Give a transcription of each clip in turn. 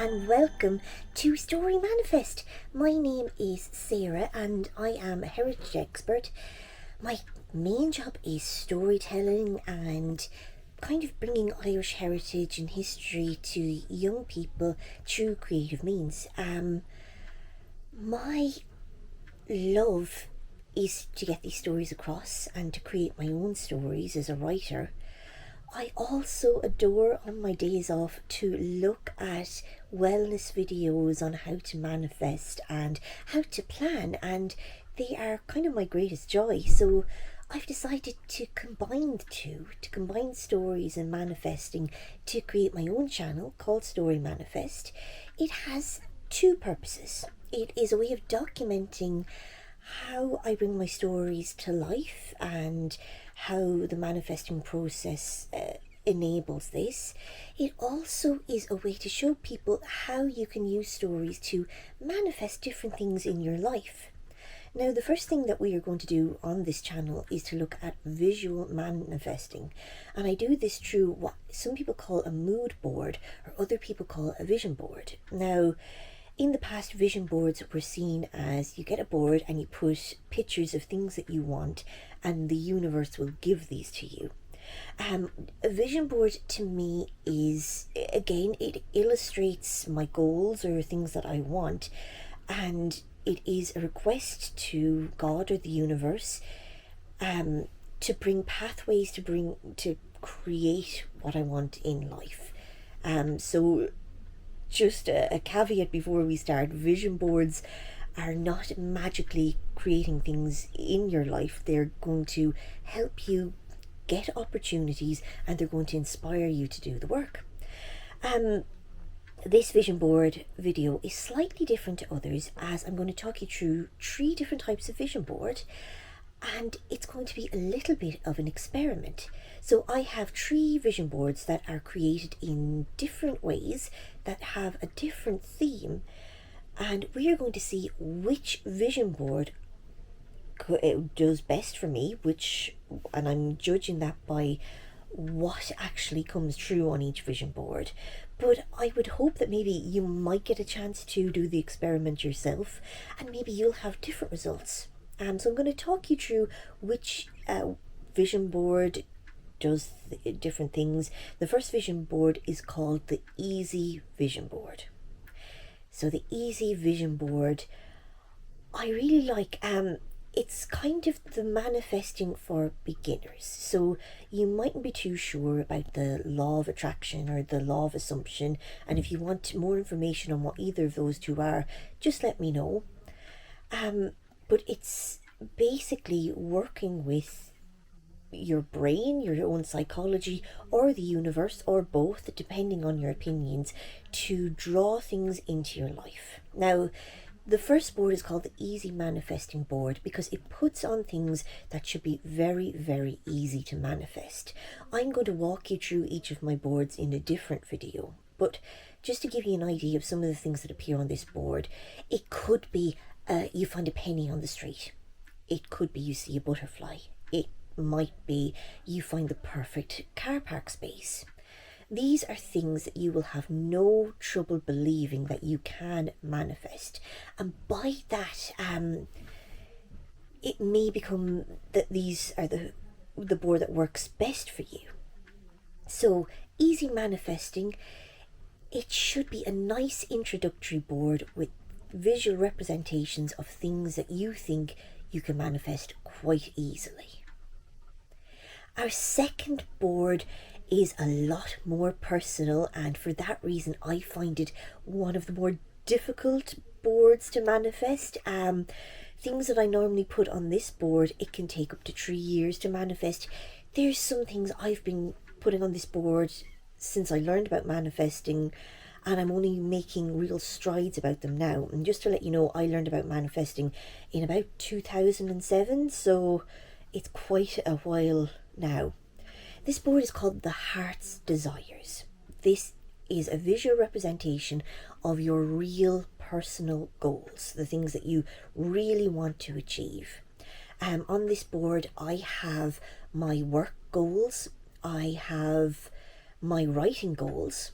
and welcome to Story Manifest. My name is Sarah and I am a heritage expert. My main job is storytelling and kind of bringing Irish heritage and history to young people through creative means. My love is to get these stories across and to create my own stories as a writer. I also adore on my days off to look at wellness videos on how to manifest and how to plan, and they are kind of my greatest joy. So I've decided to combine the two, to combine stories and manifesting to create my own channel called Story Manifest. It has two purposes. It is a way of documenting how I bring my stories to life and how the manifesting process enables this. It also is a way to show people how you can use stories to manifest different things in your life. Now, the first thing that we are going to do on this channel is to look at visual manifesting. And I do this through what some people call a mood board or other people call a vision board. Now, in the past, vision boards were seen as you get a board and you put pictures of things that you want and the universe will give these to you. A vision board to me is, again, it illustrates my goals or things that I want, and it is a request to God or the universe to bring pathways to create what I want in life. So just a caveat before we start, vision boards are not magically creating things in your life. They're going to help you get opportunities and they're going to inspire you to do the work. This vision board video is slightly different to others as I'm going to talk you through 3 different types of vision board, and it's going to be a little bit of an experiment. So I have 3 vision boards that are created in different ways that have a different theme, and we are going to see which vision board does best for me, and I'm judging that by what actually comes true on each vision board. But I would hope that maybe you might get a chance to do the experiment yourself and maybe you'll have different results. So I'm going to talk you through which vision board does different things. The first vision board is called the Easy Vision Board. So the Easy Vision Board, I really like. It's kind of the manifesting for beginners. So you mightn't be too sure about the law of attraction or the law of assumption, and if you want more information on what either of those two are, just let me know. But it's basically working with your brain, your own psychology, or the universe, or both, depending on your opinions, to draw things into your life. Now, the first board is called the Easy Manifesting Board because it puts on things that should be very, very easy to manifest. I'm going to walk you through each of my boards in a different video, but just to give you an idea of some of the things that appear on this board, it could be you find a penny on the street. It could be you see a butterfly. It might be you find the perfect car park space. These are things that you will have no trouble believing that you can manifest. And by that, it may become that these are the board that works best for you. So, Easy Manifesting, it should be a nice introductory board with visual representations of things that you think you can manifest quite easily. Our second board is a lot more personal, and for that reason I find it one of the more difficult boards to manifest. Things that I normally put on this board, it can take up to 3 years to manifest. There's some things I've been putting on this board since I learned about manifesting, and I'm only making real strides about them now. And just to let you know, I learned about manifesting in about 2007, so it's quite a while now. This board is called the Heart's Desires. This is a visual representation of your real personal goals, the things that you really want to achieve. On this board, I have my work goals, I have my writing goals,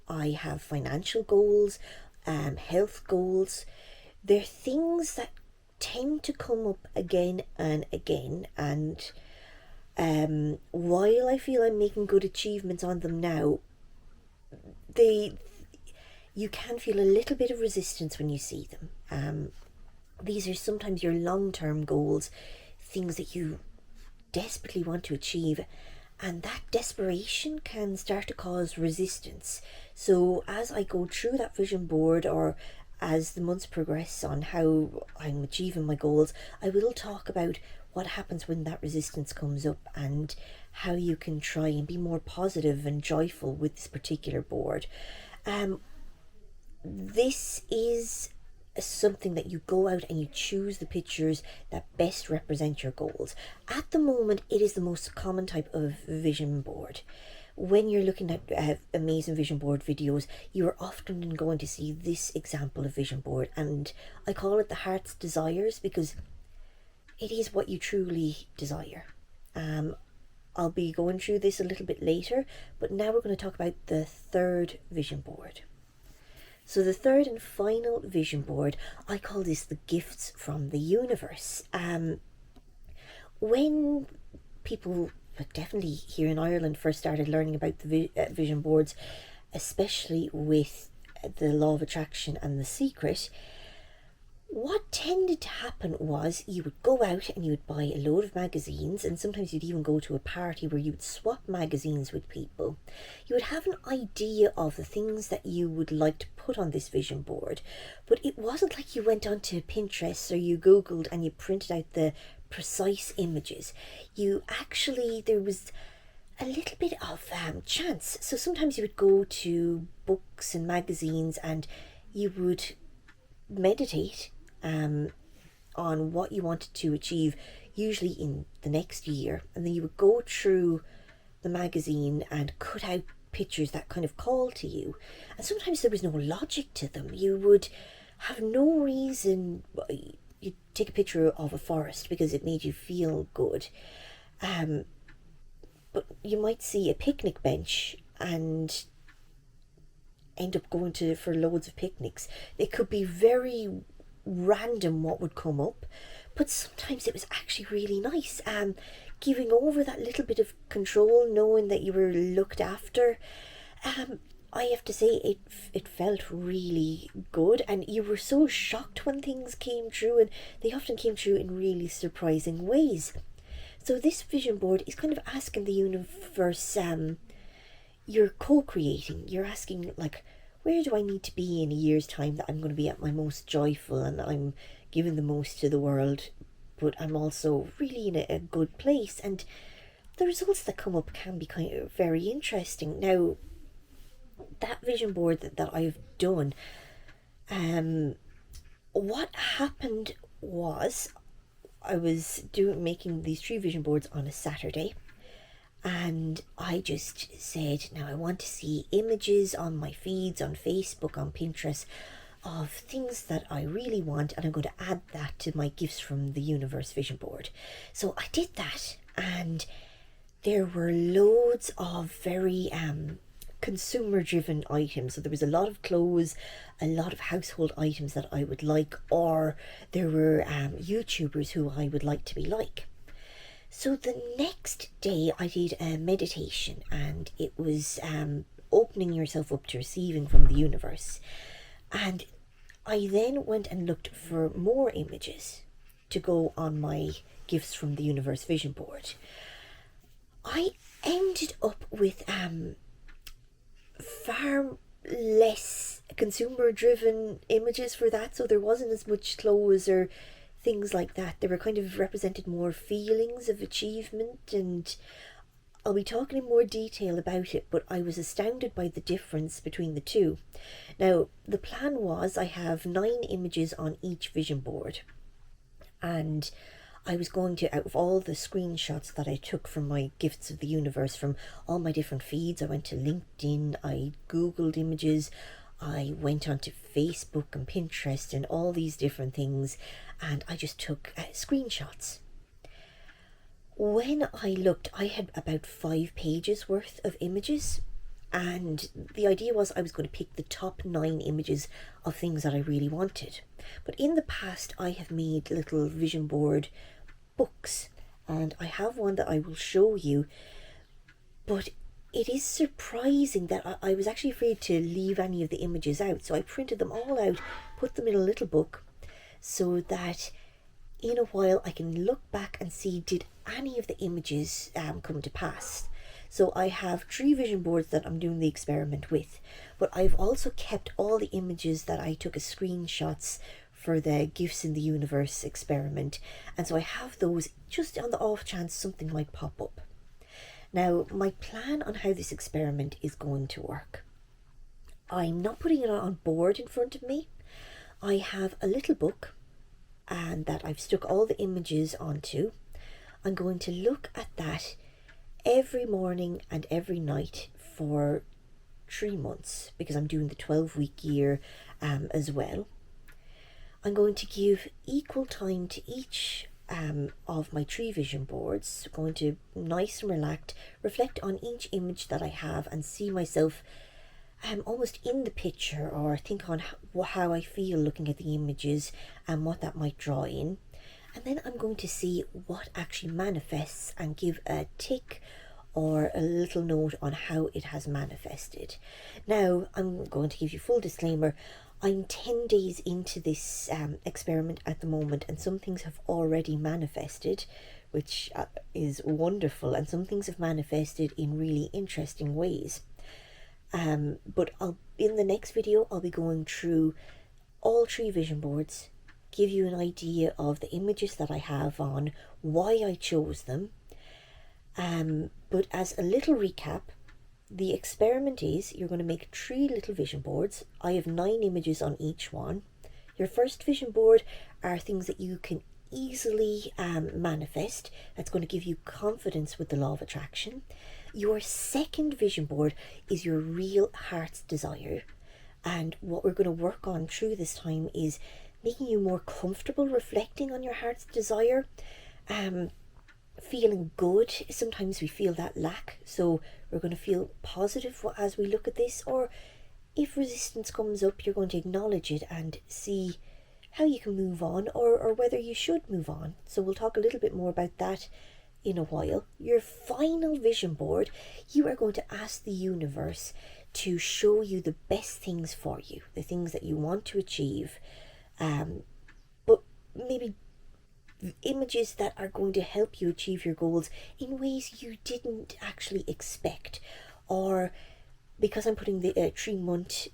I have financial goals, health goals. They're things that tend to come up again and again, and while I feel I'm making good achievements on them now, they you can feel a little bit of resistance when you see them. These are sometimes your long-term goals, things that you desperately want to achieve, and that desperation can start to cause resistance. So as I go through that vision board, or as the months progress on how I'm achieving my goals, I will talk about what happens when that resistance comes up and how you can try and be more positive and joyful with this particular board. This is something that you go out and you choose the pictures that best represent your goals. At the moment, it is the most common type of vision board. When you're looking at amazing vision board videos, you are often going to see this example of vision board, and I call it the heart's desires because it is what you truly desire. I'll be going through this a little bit later, but now we're going to talk about the third vision board. So the third and final vision board, I call this the gifts from the universe. When people, but definitely here in Ireland, first started learning about the vision boards, especially with the law of attraction and The Secret, what tended to happen was you would go out and you would buy a load of magazines, and sometimes you'd even go to a party where you would swap magazines with people. You would have an idea of the things that you would like to put on this vision board, but it wasn't like you went onto Pinterest or you Googled and you printed out the precise images. There was a little bit of chance. So sometimes you would go to books and magazines and you would meditate on what you wanted to achieve, usually in the next year, and then you would go through the magazine and cut out pictures that kind of called to you, and sometimes there was no logic to them. You would have no reason. You'd take a picture of a forest because it made you feel good, but you might see a picnic bench and end up going for loads of picnics. It could be very random what would come up, but sometimes it was actually really nice, giving over that little bit of control, knowing that you were looked after. I have to say it felt really good, and you were so shocked when things came true, and they often came true in really surprising ways. So this vision board is kind of asking the universe, you're co-creating, you're asking, like, where do I need to be in a year's time that I'm going to be at my most joyful and I'm giving the most to the world, but I'm also really in a good place? And the results that come up can be kind of very interesting. Now, that vision board that I've done, what happened was I was making these 3 vision boards on a Saturday. And I just said, now I want to see images on my feeds, on Facebook, on Pinterest, of things that I really want, and I'm going to add that to my Gifts from the Universe vision board. So I did that, and there were loads of very consumer-driven items. So there was a lot of clothes, a lot of household items that I would like, or there were YouTubers who I would like to be like. So the next day I did a meditation, and it was opening yourself up to receiving from the universe. And I then went and looked for more images to go on my Gifts from the Universe vision board. I ended up with far less consumer driven images for that, so there wasn't as much clothes or things like that. They were kind of represented more feelings of achievement, and I'll be talking in more detail about it, but I was astounded by the difference between the two. Now, the plan was I have 9 images on each vision board, and I was going to, out of all the screenshots that I took from my Gifts of the Universe, from all my different feeds, I went to LinkedIn, I Googled images, I went onto Facebook and Pinterest and all these different things, and I just took screenshots. When I looked, I had about 5 pages worth of images, And the idea was I was going to pick the top 9 images of things that I really wanted. But in the past, I have made little vision board books, and I have one that I will show you. But it is surprising that I was actually afraid to leave any of the images out. So I printed them all out, put them in a little book, so that in a while I can look back and see, did any of the images come to pass. So I have 3 vision boards that I'm doing the experiment with, but I've also kept all the images that I took as screenshots for the Gifts in the Universe experiment, and so I have those just on the off chance something might pop up. Now, my plan on how this experiment is going to work: I'm not putting it on board in front of me. I have a little book and that I've stuck all the images onto. I'm going to look at that every morning and every night for 3 months, because I'm doing the 12-week year as well. I'm going to give equal time to each of my 3 vision boards. I'm going to nice and relaxed reflect on each image that I have and see myself almost in the picture, or think on how I feel looking at the images and what that might draw in. And then I'm going to see what actually manifests and give a tick or a little note on how it has manifested. Now, I'm going to give you full disclaimer. I'm 10 days into this experiment at the moment, and some things have already manifested, which is wonderful, and some things have manifested in really interesting ways. But in the next video, I'll be going through all 3 vision boards, give you an idea of the images that I have on, why I chose them. But as a little recap, the experiment is you're going to make 3 little vision boards. I have 9 images on each one. Your first vision board are things that you can easily manifest. That's going to give you confidence with the law of attraction. Your second vision board is your real heart's desire. And what we're going to work on through this time is making you more comfortable reflecting on your heart's desire. Feeling good. Sometimes we feel that lack, so we're going to feel positive as we look at this. Or if resistance comes up, you're going to acknowledge it and see how you can move on, or whether you should move on. So we'll talk a little bit more about that in a while. Your final vision board, you are going to ask the universe to show you the best things for you, the things that you want to achieve, but maybe images that are going to help you achieve your goals in ways you didn't actually expect. Or because I'm putting the 3-month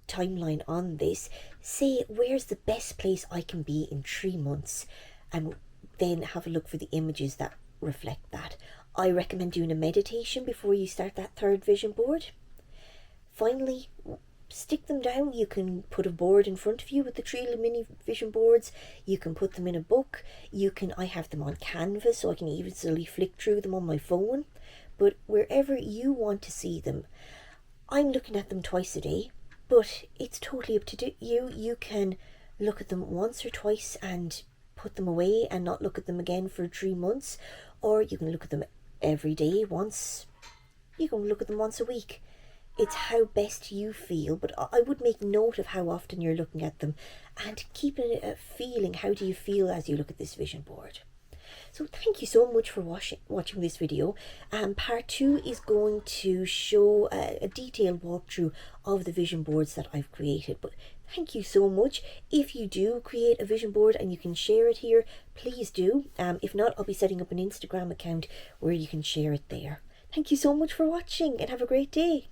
timeline on this, say where's the best place I can be in 3 months, and then have a look for the images that reflect that. I recommend doing a meditation before you start that 3rd vision board. Finally, stick them down. You can put a board in front of you with the 3 mini vision boards. You can put them in a book. I have them on Canvas, so I can easily flick through them on my phone. But wherever you want to see them, I'm looking at them twice a day, but it's totally up to you. You can look at them once or twice and put them away and not look at them again for 3 months, or you can look at them every day. You can look at them once a week. It's how best you feel, but I would make note of how often you're looking at them and keep a feeling. How do you feel as you look at this vision board? So thank you so much for watching this video. Part 2 is going to show a detailed walkthrough of the vision boards that I've created. But thank you so much. If you do create a vision board and you can share it here, please do. If not, I'll be setting up an Instagram account where you can share it there. Thank you so much for watching, and have a great day.